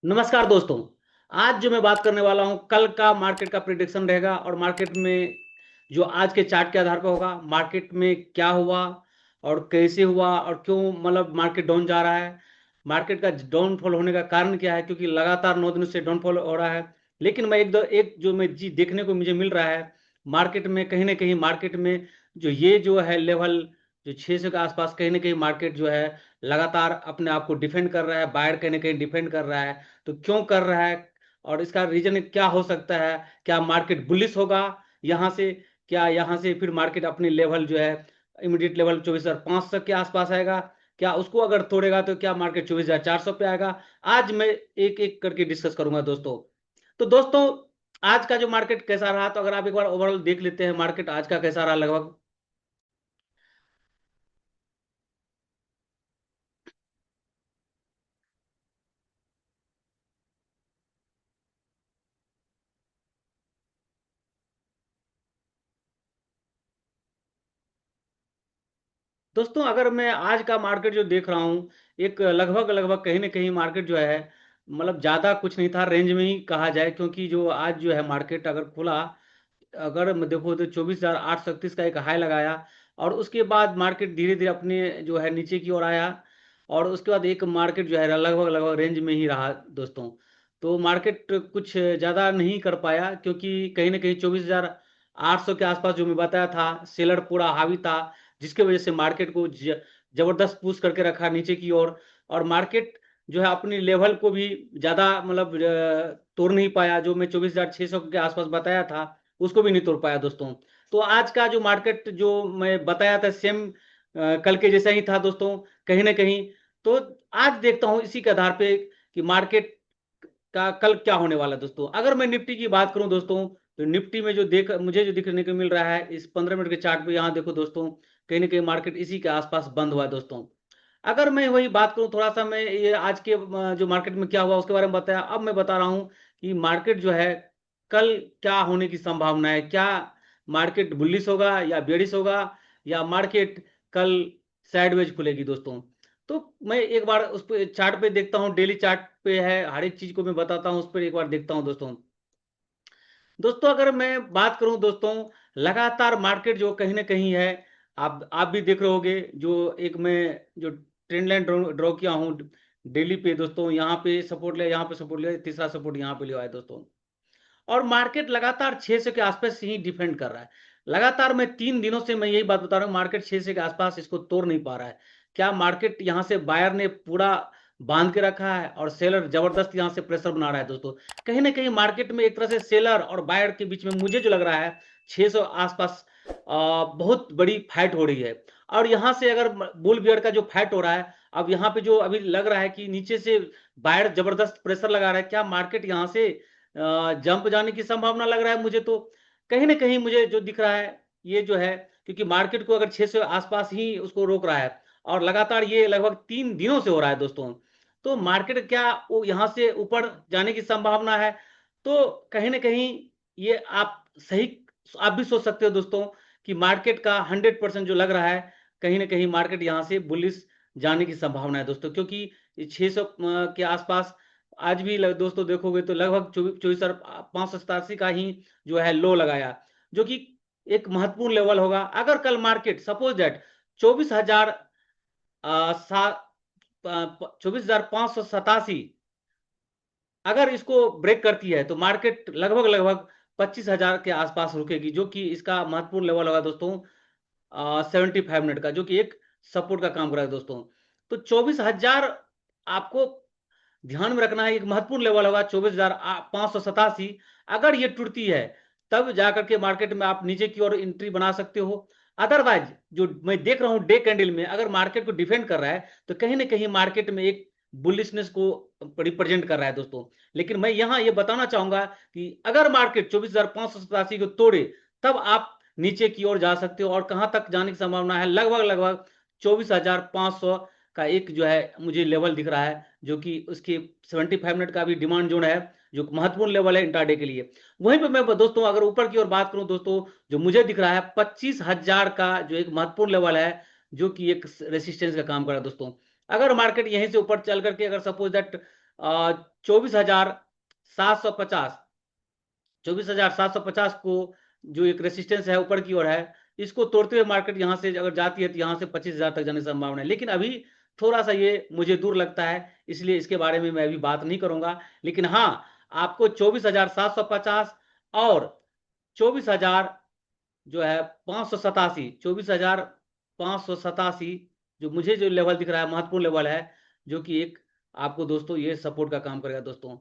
नमस्कार दोस्तों। आज जो मैं बात करने वाला हूं कल का मार्केट का प्रिडिक्शन रहेगा और मार्केट में जो आज के चार्ट के आधार पर होगा मार्केट में क्या हुआ और कैसे हुआ और क्यों मतलब मार्केट डाउन जा रहा है। मार्केट का डाउनफॉल होने का कारण क्या है, क्योंकि लगातार 9 दिनों से डाउनफॉल हो रहा है। लेकिन मैं एक जो मैं चीज देखने को मुझे मिल रहा है मार्केट में, कहीं ना कहीं मार्केट में जो ये जो है लेवल जो 600 के आसपास, कहीं ना कहीं मार्केट जो है लगातार अपने आप को डिफेंड कर रहा है, बायर कहीं ना कहीं डिफेंड कर रहा है। तो क्यों कर रहा है और इसका रीजन क्या हो सकता है? क्या मार्केट बुलिश होगा यहाँ से? क्या यहाँ से फिर मार्केट अपने लेवल जो है इमीडिएट लेवल 24,500 के आसपास आएगा? क्या उसको अगर तोड़ेगा तो क्या मार्केट 24,400 पे आएगा? आज मैं एक एक करके डिस्कस करूंगा दोस्तों। तो दोस्तों, आज का जो मार्केट कैसा रहा, तो अगर आप एक बार ओवरऑल देख लेते हैं मार्केट आज का कैसा रहा लगभग। दोस्तों, अगर मैं आज का मार्केट जो देख रहा हूँ, एक लगभग लगभग कहीं ना कहीं मार्केट जो है मतलब ज्यादा कुछ नहीं था, रेंज में ही कहा जाए। क्योंकि जो आज जो है मार्केट अगर खुला, अगर मैं देखो तो 24,836 का एक हाई लगाया और उसके बाद मार्केट धीरे धीरे अपने जो है नीचे की ओर आया और उसके बाद एक मार्केट जो है लगभग लगभग रेंज में ही रहा दोस्तों। तो मार्केट कुछ ज़्यादा नहीं कर पाया, क्योंकि कहीं ना कहीं 24,800 के आसपास जो मैं बताया था सेलर पूरा हावी था, जिसके वजह से मार्केट को जबरदस्त पुश करके रखा नीचे की ओर। और मार्केट जो है अपनी लेवल को भी ज़्यादा मतलब तोड़ नहीं पाया, जो मैं 24,600 के आसपास बताया था उसको भी नहीं तोड़ पाया दोस्तों। तो आज का जो मार्केट जो मैं बताया था सेम कल के जैसा ही था दोस्तों, कहीं ना कहीं। तो आज देखता हूं इसी के आधार पे कि मार्केट का कल क्या होने वाला है दोस्तों। अगर मैं निफ्टी की बात करूं दोस्तों, तो निफ्टी में जो देख मुझे जो दिखने को मिल रहा है इस 15 मिनट के चार्ट पे, यहाँ देखो दोस्तों, कहीं ना कहीं मार्केट इसी के आसपास बंद हुआ है दोस्तों। अगर मैं वही बात करूं, थोड़ा सा मैं ये आज के जो मार्केट में क्या हुआ उसके बारे में बताया, अब मैं बता रहा हूं कि मार्केट जो है कल क्या होने की संभावना है। क्या मार्केट बुलिश होगा या बेरिश होगा, या मार्केट कल साइडवेज खुलेगी दोस्तों? तो मैं एक बार उस पे चार्ट पे देखता हूँ, डेली चार्ट पे है, हर एक चीज को मैं बताता हूँ, उस पर एक बार देखता हूँ दोस्तों। दोस्तों, अगर मैं बात करूं दोस्तों, लगातार मार्केट जो कहीं ना कहीं है, आप भी देख रहे होगे, जो एक मैं जो ट्रेंड लाइन ड्रॉ किया हूं डेली पे दोस्तों, यहाँ पे सपोर्ट लिया, यहाँ पे सपोर्ट लिया, तीसरा सपोर्ट यहाँ पे लिया है दोस्तों। और मार्केट लगातार 600 के आसपास ही डिफेंड कर रहा है। लगातार मैं 3 दिनों से मैं यही बात बता रहा हूँ, मार्केट 600 के आसपास इसको तोड़ नहीं पा रहा है। क्या मार्केट यहाँ से बायर ने पूरा बांध के रखा है और सेलर जबरदस्त यहाँ से प्रेशर बना रहा है दोस्तों? कहीं ना कहीं मार्केट में एक तरह से सेलर और बायर के बीच में मुझे जो लग रहा है 600 आसपास बहुत बड़ी फाइट हो रही है। और यहाँ से अगर बुल बियर का जो फाइट हो रहा है, अब यहाँ पे जो अभी लग रहा है कि नीचे से बायर जबरदस्त प्रेशर लगा रहा है, क्या मार्केट यहाँ से जंप जाने की संभावना लग रहा है मुझे तो। कहीं ना कहीं मुझे जो दिख रहा है ये जो है, क्योंकि मार्केट को अगर 600 आसपास ही उसको रोक रहा है और लगातार ये लगभग 3 दिनों से हो रहा है दोस्तों, तो मार्केट क्या वो यहाँ से ऊपर जाने की संभावना है? तो कहीं ना कहीं ये आप सही, आप भी सोच सकते हो दोस्तों कि मार्केट का 100% जो लग रहा है, कहीं ना कहीं मार्केट यहाँ से बुलिस जाने की संभावना है दोस्तों। क्योंकि 600 के आसपास आज भी दोस्तों देखोगे तो लगभग 24,587 का ही जो है लो लगाया, जो कि एक महत्वपूर्ण लेवल होगा। अगर कल मार्केट सपोज दैट 24,000 24,587 अगर इसको ब्रेक करती है, तो मार्केट लगभग लगभग 25,000 के आसपास रुकेगी, जो कि इसका महत्वपूर्ण लेवल होगा दोस्तों। 75 मिनट का, जो कि एक सपोर्ट का काम करेगा दोस्तों। तो 24,000 आपको ध्यान में रखना है, एक महत्वपूर्ण लेवल होगा 24,587। अगर ये टूटती है तब जाकर के मार्केट में आप नीचे की ओर एंट्री बना सकते हो। अदरवाइज जो मैं देख रहा हूं डे कैंडल में, अगर मार्केट को डिफेंड कर रहा है तो कहीं ना कहीं मार्केट में एक बुलिशनेस को रिप्रेजेंट कर रहा है दोस्तों। लेकिन मैं यहां ये बताना चाहूंगा कि अगर मार्केट 24,587 को तोड़े तब आप नीचे की ओर जा सकते हो। और कहां तक जाने की संभावना है? लगभग लगभग 24,500 का एक जो है मुझे लेवल दिख रहा है, जो कि उसके 75 मिनट का भी डिमांड जोन है, जो महत्वपूर्ण लेवल है इंट्राडे के लिए। वहीं पे मैं दोस्तों अगर ऊपर की ओर बात करूं दोस्तों, जो मुझे दिख रहा है 25,000 का जो एक महत्वपूर्ण लेवल है, जो कि एक रेसिस्टेंस का काम कर रहा है दोस्तों। अगर मार्केट यहीं से ऊपर चल करके अगर सपोज दैट 24,750, 24,750 को जो एक रेसिस्टेंस है ऊपर की ओर है, इसको तोड़ते हुए मार्केट यहां से अगर जाती है तो यहां से 25,000 तक जाने की संभावना है। लेकिन अभी थोड़ा सा ये मुझे दूर लगता है, इसलिए इसके बारे में मैं अभी बात नहीं करूंगा। लेकिन हाँ, आपको 24,750 और 24,000 जो है 587, 24,587 जो मुझे जो लेवल दिख रहा है महत्वपूर्ण लेवल है, जो कि एक आपको दोस्तों ये सपोर्ट का काम करेगा दोस्तों।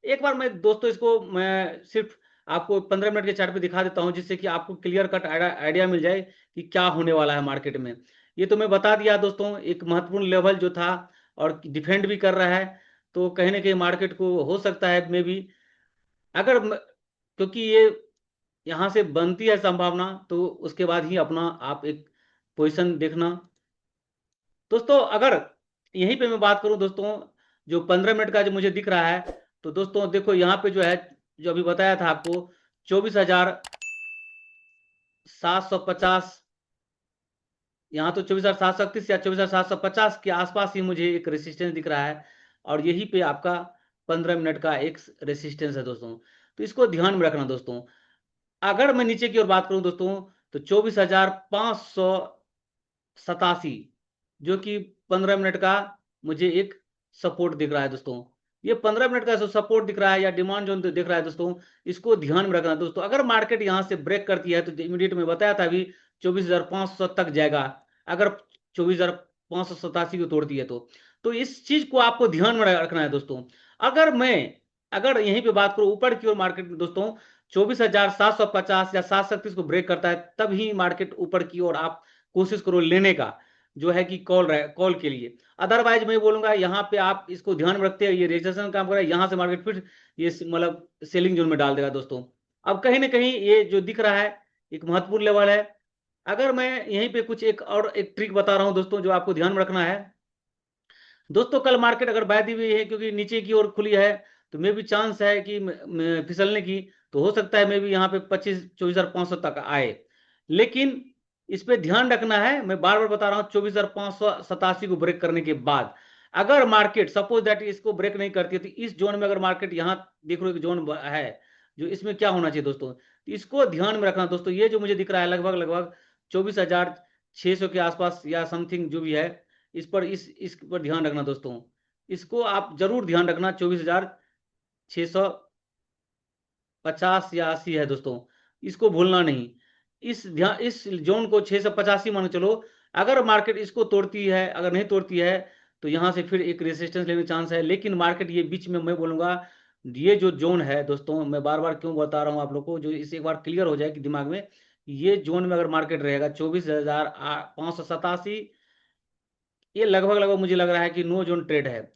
एक बार मैं दोस्तों इसको मैं सिर्फ आपको 15 मिनट के चार्ट पे दिखा देता हूं, जिससे कि आपको क्लियर कट आइडिया मिल जाए कि क्या होने वाला है मार्केट में। ये तो मैं बता दिया दोस्तों, एक महत्वपूर्ण लेवल जो था और डिफेंड भी कर रहा है, तो कहीं ना कहीं मार्केट को हो सकता है मे भी, अगर क्योंकि ये यहां से बनती है संभावना, तो उसके बाद ही अपना आप एक पोजीशन देखना दोस्तों। अगर यहीं पे मैं बात करूं दोस्तों, जो 15 मिनट का जो मुझे दिख रहा है, तो दोस्तों देखो यहाँ पे जो है, जो अभी बताया था आपको 24,750, यहाँ तो 24,731 या 24,750 के आसपास ही मुझे एक रेसिस्टेंस दिख रहा है, और यही पे आपका 15 मिनट का एक रेसिस्टेंस है दोस्तों। तो इसको ध्यान में रखना दोस्तों। अगर मैं नीचे की ओर बात करूं दोस्तों, तो 24,587, जो कि 15 मिनट का मुझे एक सपोर्ट दिख रहा है दोस्तों। ये 15 मिनट का जो सपोर्ट दिख रहा है या डिमांड जोन दिख रहा है दोस्तों, इसको ध्यान में रखना दोस्तों। अगर मार्केट यहां से ब्रेक करती है तो इमीडिएट में बताया था अभी 24,500 तक जाएगा, अगर 24,587 को तोड़ती है तो इस चीज को आपको ध्यान में रखना है दोस्तों। अगर मैं अगर यहीं पे बात करूं ऊपर की ओर मार्केट में दोस्तों, 24,750 या 737 को ब्रेक करता है, तब ही मार्केट ऊपर की ओर आप कोशिश करो लेने का, जो है कि कॉल के लिए। अदरवाइज मैं बोलूंगा यहाँ पे आप इसको ध्यान में रखते हैं, ये रजिस्ट्रेशन काम कर रहा है, यहाँ से मार्केट फिर ये मतलब सेलिंग जोन में डाल देगा दोस्तों। अब कहीं ना कहीं ये जो दिख रहा है एक महत्वपूर्ण लेवल है। अगर मैं यहीं पे कुछ एक और एक ट्रिक बता रहा हूं दोस्तों, जो आपको ध्यान में रखना है दोस्तों। कल मार्केट अगर बाय दी हुई है क्योंकि नीचे की ओर खुली है, तो मे भी चांस है कि फिसलने की, तो हो सकता है मे भी यहाँ पे 24,500 तक आए। लेकिन इस पे ध्यान रखना है, मैं बार बार बता रहा हूँ, 24,587 को ब्रेक करने के बाद अगर मार्केट सपोज दैट इसको ब्रेक नहीं करती है, तो इस जोन में अगर मार्केट यहाँ देख रहे हो जोन है, जो इसमें क्या होना चाहिए दोस्तों, तो इसको ध्यान में रखना दोस्तों। ये जो मुझे दिख रहा है लगभग लगभग 24,600 के आसपास या समथिंग जो भी है, इस पर ध्यान रखना दोस्तों। इसको आप जरूर ध्यान रखना, 24,650 या 80 है दोस्तों, इसको भूलना नहीं। इस जोन को 685 मान के चलो। अगर मार्केट इसको तोड़ती है, अगर नहीं तोड़ती है, तो यहां से फिर एक रेजिस्टेंस लेने का चांस है। लेकिन मार्केट ये बीच में मैं बोलूंगा, ये जो जोन है दोस्तों, मैं बार बार क्यों बता रहा हूं आप लोग को, जो इसे एक बार क्लियर हो जाए कि दिमाग में, ये जोन में अगर मार्केट रहेगा 24,587, ये लगभग लगभग मुझे लग रहा है कि नो जोन ट्रेड है,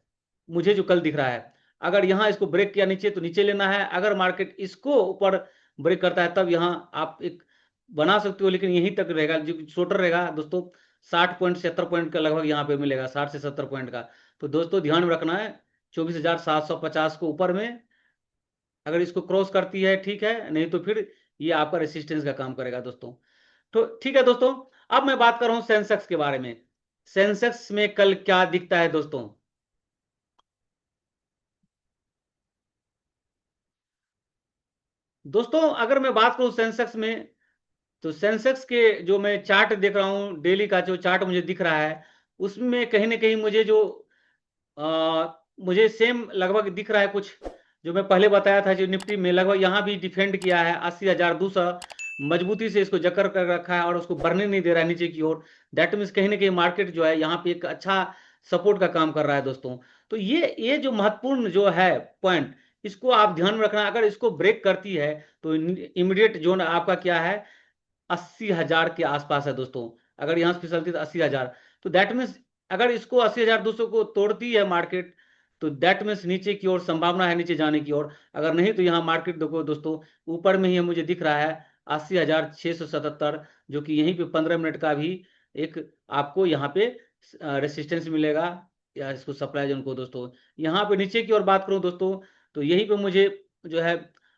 मुझे जो कल दिख रहा है। अगर यहाँ इसको ब्रेक किया नीचे तो नीचे लेना है, अगर मार्केट इसको ऊपर ब्रेक करता है तब यहाँ आप एक बना सकते हो, लेकिन यहीं तक रहेगा, जो शॉर्टर रहेगा दोस्तों 60 पॉइंट 70 पॉइंट का लगभग यहाँ पे मिलेगा, 60 से 70 पॉइंट का। तो दोस्तों ध्यान में रखना है, 24,750 को ऊपर में अगर इसको क्रॉस करती है ठीक है, नहीं तो फिर ये आपका रेसिस्टेंस का काम करेगा दोस्तों। तो ठीक है दोस्तों, अब मैं बात कर रहा हूं सेंसेक्स के बारे में। सेंसेक्स में कल क्या दिखता है दोस्तों। दोस्तों अगर मैं बात करूं सेंसेक्स में, तो सेंसेक्स के जो मैं चार्ट देख रहा हूं, डेली का जो चार्ट मुझे दिख रहा है, उसमें कहीं ना कहीं मुझे जो मुझे सेम लगभग दिख रहा है कुछ, जो मैं पहले बताया था, जो निफ्टी में लगभग यहाँ भी डिफेंड किया है 80,200, मजबूती से इसको जकड़ कर रखा है और उसको बढ़ने नहीं दे रहा है नीचे की ओर। दैट मीन्स कहीं ना कहीं मार्केट जो है यहाँ पे एक अच्छा सपोर्ट का काम कर रहा है दोस्तों। तो ये जो महत्वपूर्ण जो है पॉइंट, इसको आप ध्यान में रखना। अगर इसको ब्रेक करती है तो इमीडिएट जोन आपका क्या है, 80,000 के आसपास है दोस्तों। अगर यहाँ से फिसलती है तो 80,000, तो दैट मीन्स अगर इसको 80,200 को तोड़ती है मार्केट, तो दैट मीन्स नीचे की ओर संभावना है नीचे जाने की ओर। अगर नहीं तो यहाँ मार्केट देखो दोस्तों, ऊपर में ही मुझे दिख रहा है 80,677, जो कि यहीं पे 15 मिनट का भी एक आपको यहाँ पे रेसिस्टेंस मिलेगा, या इसको सप्लाई जोन को दोस्तों। यहाँ पे नीचे की ओर बात करूँ दोस्तों, तो यहीं पे मुझे जो है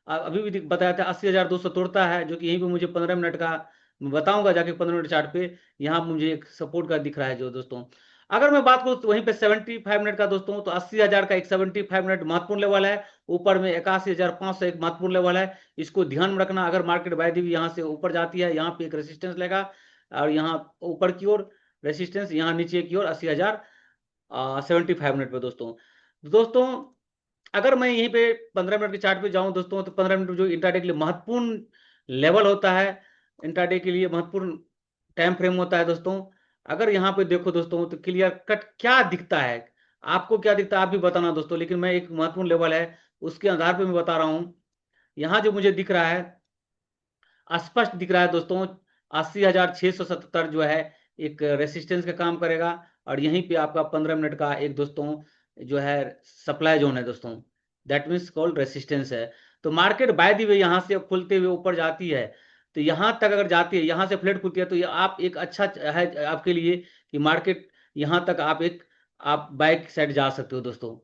अभी भी बताया था 80,200 तोड़ता है, जो कि यहीं पे मुझे 15 मिनट का मैं बताऊंगा जाके 15 मिनट चार्ट पे, यहाँ मुझे एक सपोर्ट का दिख रहा है जो दोस्तों। अगर मैं बात करूं तो वहीं पे 75 मिनट का दोस्तों, तो 80,000 का एक 75 मिनट महत्वपूर्ण लेवल है। ऊपर में 81,500 एक महत्वपूर्ण लेवल है। इसको ध्यान में रखना। अगर मार्केट बाय दी हुई यहाँ से ऊपर जाती है, यहाँ पे एक रेसिस्टेंस लेगा, और यहाँ ऊपर की ओर रेसिस्टेंस, यहाँ नीचे की ओर 80,000 75 मिनट पे दोस्तों। दोस्तों अगर मैं यहीं पे 15 मिनट के चार्ट पे जाऊं दोस्तों, तो 15 मिनट जो इंट्राडे के लिए महत्वपूर्ण लेवल होता है, इंट्राडे के लिए महत्वपूर्ण टाइम फ्रेम होता है दोस्तों। अगर यहाँ पे देखो दोस्तों, तो क्लियर कट क्या दिखता है, आपको क्या दिखता है आप भी बताना दोस्तों। लेकिन मैं एक महत्वपूर्ण लेवल है उसके आधार पे मैं बता रहा हूँ। यहाँ जो मुझे दिख रहा है, स्पष्ट दिख रहा है दोस्तों, 80,677 जो है एक रेसिस्टेंस का काम करेगा। और यहीं पे आपका 15 मिनट का एक दोस्तों जो है सप्लाई जोन है दोस्तों, दैट मीन्स कॉल्ड रेसिस्टेंस है। तो मार्केट बाय दी हुई यहाँ से खुलते हुए ऊपर जाती है, तो यहाँ तक अगर जाती है, यहाँ से फ्लैट खुलती है, तो ये आप एक अच्छा है आपके लिए कि मार्केट यहाँ तक आप बाइक साइड जा सकते हो दोस्तों।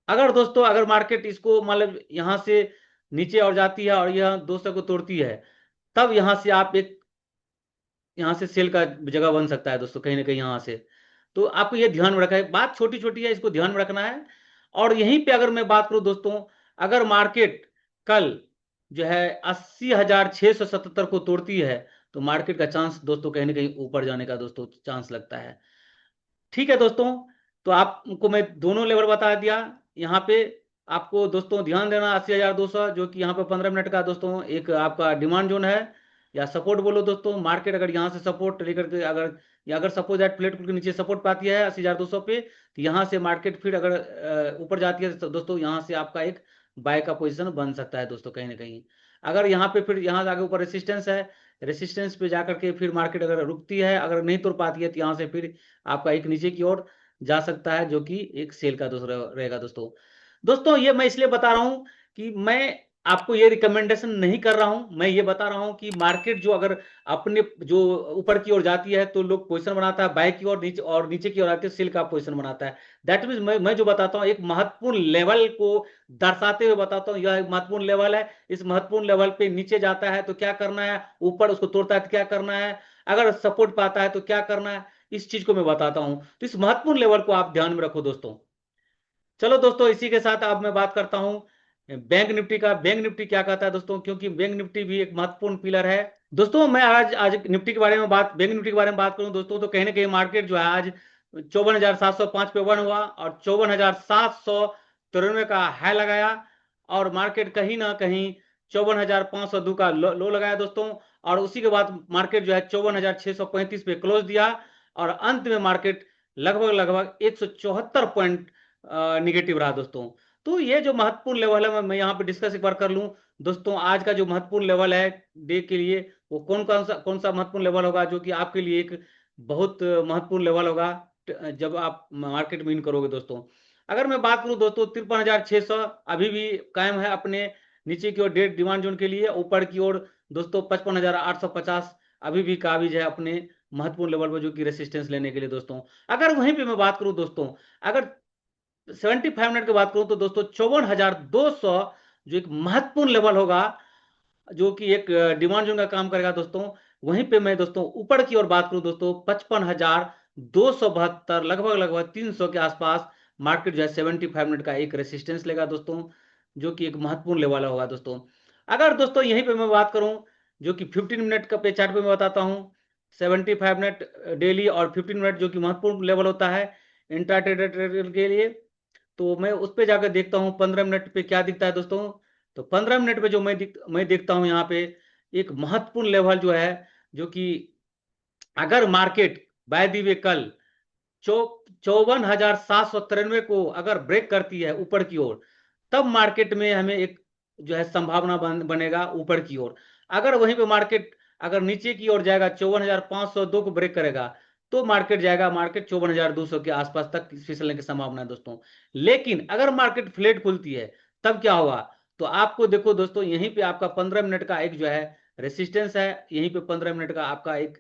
अगर दोस्तों अगर मार्केट इसको मतलब यहाँ से नीचे और जाती है और यह 200 को तोड़ती है, तब यहाँ से आप एक यहाँ से सेल का जगह बन सकता है दोस्तों, कहीं ना कहीं यहाँ से। तो आपको ये ध्यान में रखना है, बात छोटी छोटी है, इसको ध्यान में रखना है। और यहीं पे अगर मैं बात करूं दोस्तों, अगर मार्केट कल जो है 80,677 को तोड़ती है, तो मार्केट का चांस दोस्तों कहीं ना कहीं ऊपर जाने का दोस्तों चांस लगता है। ठीक है दोस्तों, तो आपको मैं दोनों लेवल बता दिया। यहाँ पे आपको दोस्तों ध्यान देना, 80,200 जो कि यहाँ पे 15 मिनट का दोस्तों एक आपका डिमांड जोन है, या सपोर्ट बोलो दोस्तों। मार्केट अगर यहाँ से सपोर्ट लेकर के अगर, या अगर सपोज दैट प्लेट के नीचे सपोर्ट पाती है 80,200 पे, तो यहाँ से मार्केट फिर अगर ऊपर जाती है तो दोस्तों यहाँ से आपका एक बाय का पोजीशन बन सकता है दोस्तों कहीं ना कहीं। अगर यहाँ पे फिर यहाँ से आगे ऊपर रेसिस्टेंस है, रेसिस्टेंस पे जाकर के फिर मार्केट अगर रुकती है, अगर नहीं तोड़ पाती है, तो यहाँ से फिर आपका एक नीचे की ओर जा सकता है, जो कि एक सेल का दूसरा रहेगा दोस्तों। दोस्तों ये मैं इसलिए बता रहा हूं कि मैं आपको ये रिकमेंडेशन नहीं कर रहा हूं, मैं ये बता रहा हूं कि मार्केट जो अगर अपने जो ऊपर की ओर जाती है तो लोग पोजीशन बनाता है बाय की ओर, नीचे और नीचे की ओर आती है सेल का पोजीशन बनाता है। दैट मीन मैं जो बताता हूं एक महत्वपूर्ण लेवल को दर्शाते हुए बताता हूं, यह एक महत्वपूर्ण लेवल है। इस महत्वपूर्ण लेवल पे नीचे जाता है तो क्या करना है, ऊपर उसको तोड़ता है तो क्या करना है, अगर सपोर्ट पाता है तो क्या करना है, इस चीज को मैं बताता हूं। तो इस महत्वपूर्ण लेवल को आप ध्यान में रखो दोस्तों। चलो दोस्तों, इसी के साथ अब मैं बात करता हूं बैंक निफ्टी का। बैंक निफ्टी क्या कहता है दोस्तों, क्योंकि बैंक निफ्टी भी एक महत्वपूर्ण पिलर है दोस्तों। मैं आज आज निफ्टी के बारे में बात, बैंक निफ्टी के बारे में बात करूं दोस्तों, तो कहीं ना कहीं मार्केट जो है आज 54,705 पे वन हुआ और 54,793 का हाई लगाया, और मार्केट कहीं ना कहीं 54,502 का लो लगाया दोस्तों। और उसी के बाद मार्केट जो है 54,635 पे क्लोज दिया, और अंत में मार्केट लगभग लगभग 174 पॉइंट निगेटिव रहा दोस्तों। तो ये जो महत्वपूर्ण लेवल है मैं यहाँ पे डिस्कस एक बार कर लूं दोस्तों। आज का जो महत्वपूर्ण लेवल है डे के लिए, वो कौन सा महत्वपूर्ण लेवल होगा, जो कि आपके लिए एक बहुत महत्वपूर्ण लेवल होगा जब आप मार्केट में इन करोगे दोस्तों। अगर मैं बात करूं दोस्तों, 53,600 अभी भी कायम है अपने नीचे की ओर डेट डिमांड जोन के लिए। ऊपर की ओर दोस्तों 55,850 अभी भी काबिज है अपने महत्वपूर्ण लेवल पर, जो कि रेसिस्टेंस लेने के लिए दोस्तों। अगर वहीं पे मैं बात करूं दोस्तों, अगर 75 मिनट की बात करूं तो दोस्तों 54,200 जो एक महत्वपूर्ण लेवल होगा, जो कि एक डिमांड जोन का काम करेगा दोस्तों। वहीं पे मैं दोस्तों ऊपर की ओर बात करूं दोस्तों, 55,272 लगभग लगभग 300 के आसपास मार्केट जो है 75 मिनट का एक रेसिस्टेंस लेगा दोस्तों, जो कि एक महत्वपूर्ण लेवल होगा दोस्तों। अगर दोस्तों यहीं पे मैं बात करूं, जो कि 15 मिनट का पे चार्ट पे मैं बताता हूं, 75 मिनट डेली और 15 मिनट जो कि महत्वपूर्ण लेवल होता है इंट्रा ट्रेडर के लिए, तो मैं उस पे जाकर देखता हूँ 15 मिनट पे क्या दिखता है दोस्तों। तो 15 मिनट पे जो मैं देखता हूँ यहाँ पे एक महत्वपूर्ण लेवल जो है, जो कि अगर मार्केट बाय दी वे कल 54,793 को अगर ब्रेक करती है ऊपर की ओर, तब मार्केट में हमें एक जो है संभावना बनेगा ऊपर की ओर। अगर वहीं पे मार्केट अगर नीचे की ओर जाएगा 54,502 को ब्रेक करेगा, तो मार्केट जाएगा, मार्केट 54,200 के आसपास तक फिसलने की संभावना है दोस्तों। लेकिन अगर मार्केट फ्लैट खुलती है, तब क्या होगा, तो आपको देखो दोस्तों, यहीं पे आपका 15 मिनट का एक जो है रेसिस्टेंस है, यहीं पे 15 मिनट का आपका एक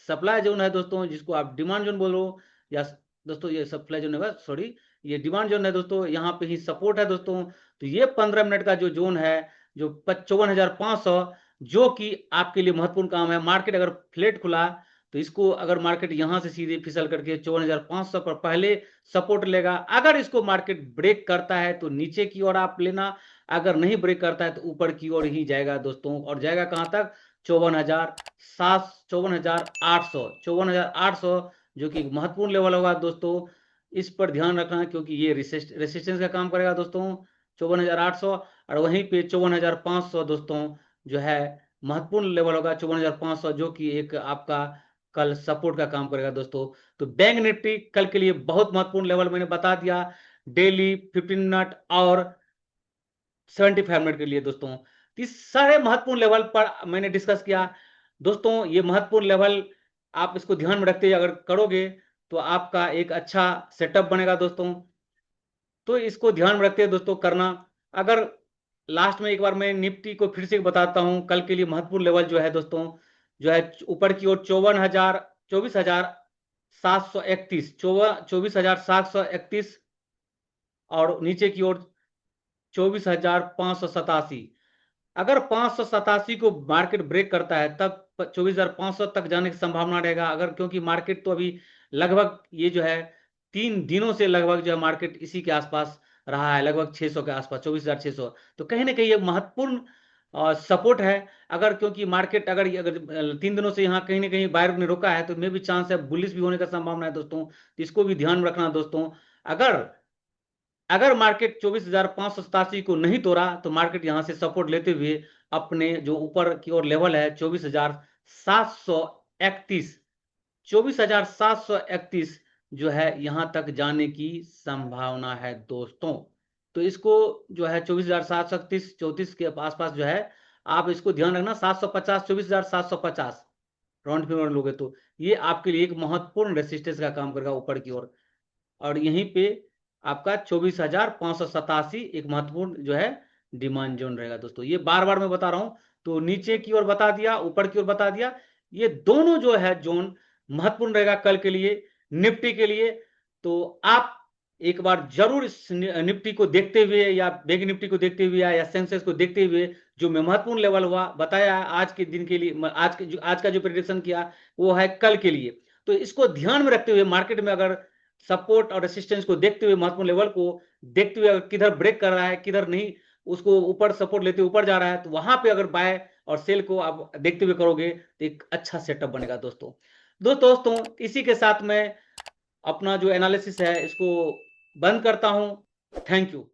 सप्लाई जोन है दोस्तों, जिसको आप डिमांड जोन बोलो, या दोस्तों ये सप्लाई जोन है, सॉरी ये डिमांड जोन है दोस्तों, यहाँ पे ही सपोर्ट है दोस्तों। तो ये 15 मिनट का जो जोन है, जो 54,500, जो कि आपके लिए महत्वपूर्ण काम है। मार्केट अगर फ्लैट खुला तो इसको अगर मार्केट यहां से सीधे फिसल करके 54,500 पर पहले सपोर्ट लेगा, अगर इसको मार्केट ब्रेक करता है तो नीचे की ओर आप लेना, अगर नहीं ब्रेक करता है तो ऊपर की ओर ही जाएगा दोस्तों। और जाएगा कहां तक? 54,700, 54,800, 54,800, जो कि महत्वपूर्ण लेवल होगा दोस्तों। इस पर ध्यान रखना क्योंकि ये रेसिस्टेंस का काम करेगा दोस्तों 54,800। और वहीं पे 54,500 दोस्तों जो है महत्वपूर्ण लेवल होगा 54,500, जो कि एक आपका कल सपोर्ट का काम करेगा दोस्तों। तो बैंक निफ्टी कल के लिए बहुत महत्वपूर्ण लेवल मैंने बता दिया, डेली, 15 मिनट और 75 मिनट के लिए दोस्तों। इस सारे महत्वपूर्ण लेवल पर मैंने डिस्कस किया दोस्तों। ये महत्वपूर्ण लेवल आप इसको ध्यान में रखते हुए अगर करोगे तो आपका एक अच्छा सेटअप बनेगा दोस्तों। तो इसको ध्यान में रखते हुए दोस्तों करना। अगर लास्ट में एक बार मैं निफ्टी को फिर से बताता हूं, कल के लिए महत्वपूर्ण लेवल जो है दोस्तों, जो है ऊपर की ओर 24,731, 24,731, और नीचे की ओर 24,587। अगर 587 को मार्केट ब्रेक करता है तब 24,500 तक जाने की संभावना रहेगा। अगर क्योंकि मार्केट तो अभी लगभग ये जो है 3 दिनों से लगभग जो है मार्केट इसी के आसपास रहा है, लगभग 600 के आसपास, 24,600। तो कहीं ना कहीं ये महत्वपूर्ण सपोर्ट है। अगर क्योंकि मार्केट अगर 3 दिनों से यहाँ कहीं ना कहीं बायर ने रोका है तो मे भी चांस है बुलिश भी होने का संभावना है दोस्तों। तो इसको भी ध्यान में रखना दोस्तों। अगर अगर मार्केट 24,587 को नहीं तोड़ा तो मार्केट यहां से सपोर्ट लेते हुए अपने जो ऊपर की ओर लेवल है 24,731, 24,731 जो है यहां तक जाने की संभावना है दोस्तों। तो इसको जो है 24,731, 34 के आसपास जो है आप इसको ध्यान रखना। 750, 24,750 राउंड फिगर लोगे तो ये आपके लिए एक महत्वपूर्ण रेसिस्टेंस का काम करेगा ऊपर की ओर। और यहीं पे आपका 24,587 एक महत्वपूर्ण जो है डिमांड जोन रहेगा दोस्तों। ये बार बार मैं बता रहा हूं। तो नीचे की ओर बता दिया, ऊपर की ओर बता दिया, ये दोनों जो है जोन महत्वपूर्ण रहेगा कल के लिए, निफ्टी के लिए। तो आप एक बार जरूर इस निफ्टी को देखते हुए या बैंक निफ्टी को देखते हुए या सेंसेक्स को देखते हुए जो मैं महत्वपूर्ण लेवल हुआ बताया आज के दिन के लिए, आज का जो प्रेडिक्शन किया वो है कल के लिए। तो इसको ध्यान में रखते हुए मार्केट में अगर सपोर्ट और रेसिस्टेंस को देखते हुए, महत्वपूर्ण लेवल को देखते हुए, अगर किधर ब्रेक कर रहा है किधर नहीं, उसको ऊपर सपोर्ट लेते ऊपर जा रहा है, तो वहां पे अगर बाय और सेल को आप देखते हुए करोगे तो एक अच्छा सेटअप बनेगा दोस्तों। दोस्तों इसी के साथ मैं अपना जो एनालिसिस है इसको बंद करता हूं। Thank you.